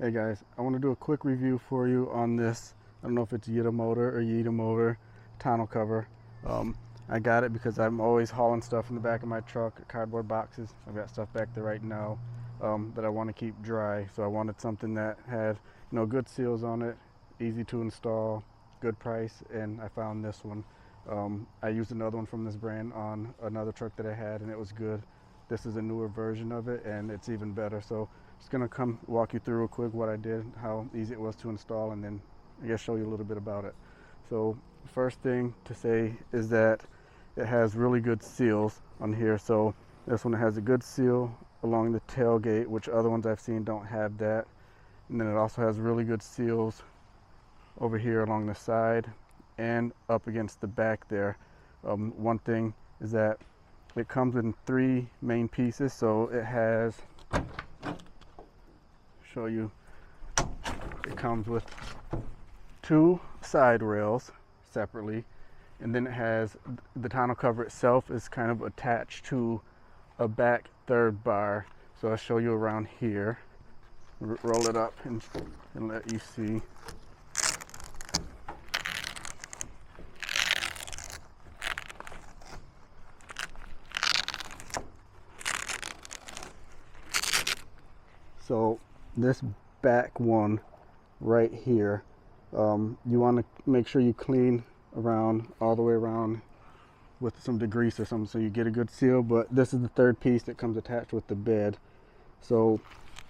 Hey guys, I want to do a quick review for you on this. I don't know if it's YitaMotor tonneau cover. I got it because I'm always hauling stuff in the back of my truck, cardboard boxes. I've got stuff back there right now that I want to keep dry. So I wanted something that had, good seals on it, easy to install, good price, and I found this one. I used another one from this brand on another truck that I had, and it was good. This is a newer version of it, and it's even better. So just gonna come walk you through real quick what I did, how easy it was to install, and then I guess show you a little bit about it. So first thing to say is that it has really good seals on here. So this one has a good seal along the tailgate, which other ones I've seen don't have that. And then it also has really good seals over here along the side and up against the back there. One thing is that it comes in 3 main pieces. So it has, show you, it comes with 2 side rails separately, and then it has the tonneau cover itself is kind of attached to a back 3rd bar. So I'll show you around here. Roll it up and let you see. So this back one right here, you want to make sure you clean around all the way around with some degrease or something so you get a good seal. But this is the 3rd piece that comes attached with the bed. So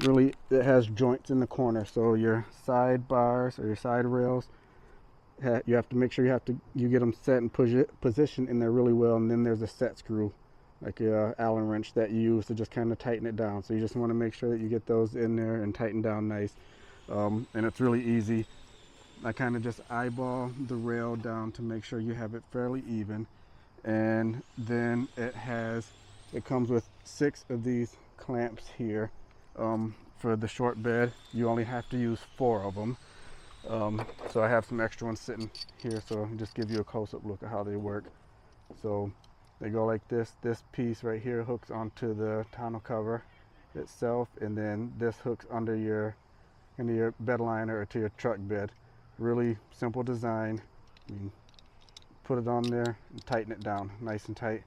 really it has joints in the corner, so your side bars or your side rails, you have to make sure you get them set and positioned in there really well. And then there's a set screw, like a Allen wrench, that you use to just kind of tighten it down. So you just want to make sure that you get those in there and tighten down nice. And it's really easy. I kind of just eyeball the rail down to make sure you have it fairly even. And then it comes with 6 of these clamps here. For the short bed, you only have to use 4 of them. So I have some extra ones sitting here, so I'll just give you a close-up look at how they work. So they go like this. This piece right here hooks onto the tonneau cover itself, and then this hooks into your bed liner or to your truck bed. Really simple design. You can put it on there and tighten it down nice and tight,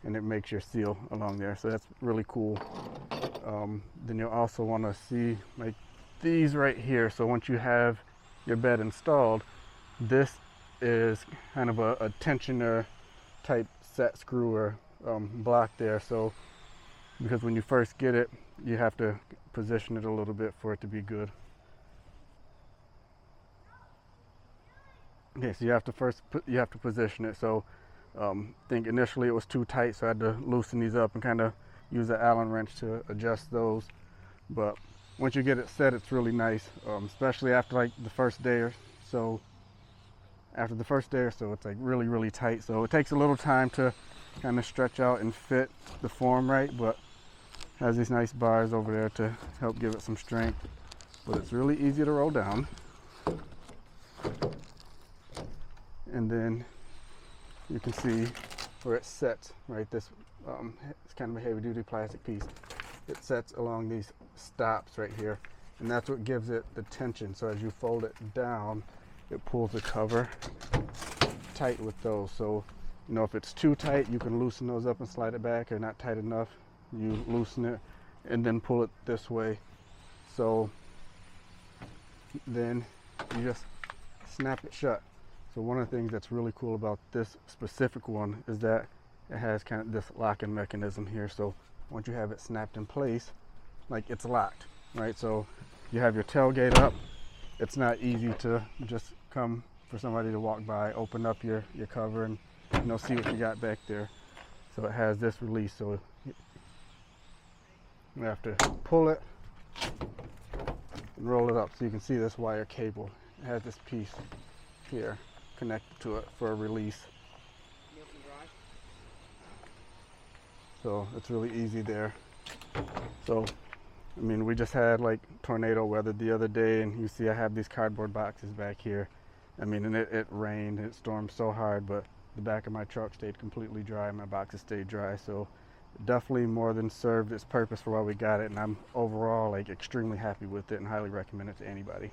and it makes your seal along there. So that's really cool. Then you'll also want to see like these right here. So once you have your bed installed, this is kind of a tensioner type set screw or block there. So because when you first get it, you have to position it a little bit for it to be good. Okay, so you have to position it. So I think initially it was too tight, so I had to loosen these up and kind of use an Allen wrench to adjust those. But once you get it set, it's really nice, especially after like the first day or so. After the first day or so, it's like really tight. So it takes a little time to kind of stretch out and fit the form right, but it has these nice bars over there to help give it some strength. But it's really easy to roll down. And then you can see where it sets, right? This it's kind of a heavy-duty plastic piece. It sets along these stops right here, and that's what gives it the tension. So as you fold it down, it pulls the cover tight with those. So if it's too tight, you can loosen those up and slide it back, or not tight enough, you loosen it and then pull it this way. So then you just snap it shut. So one of the things that's really cool about this specific one is that it has kind of this locking mechanism here. So once you have it snapped in place, like it's locked, right? So you have your tailgate up. It's not easy to just come for somebody to walk by, open up your cover and see what you got back there. So it has this release. So you have to pull it and roll it up so you can see this wire cable. It has this piece here connected to it for a release. So it's really easy there. So we just had like tornado weather the other day, and you see I have these cardboard boxes back here. And it rained, it stormed so hard, but the back of my truck stayed completely dry. My boxes stayed dry, so definitely more than served its purpose for why we got it, and I'm overall like extremely happy with it and highly recommend it to anybody.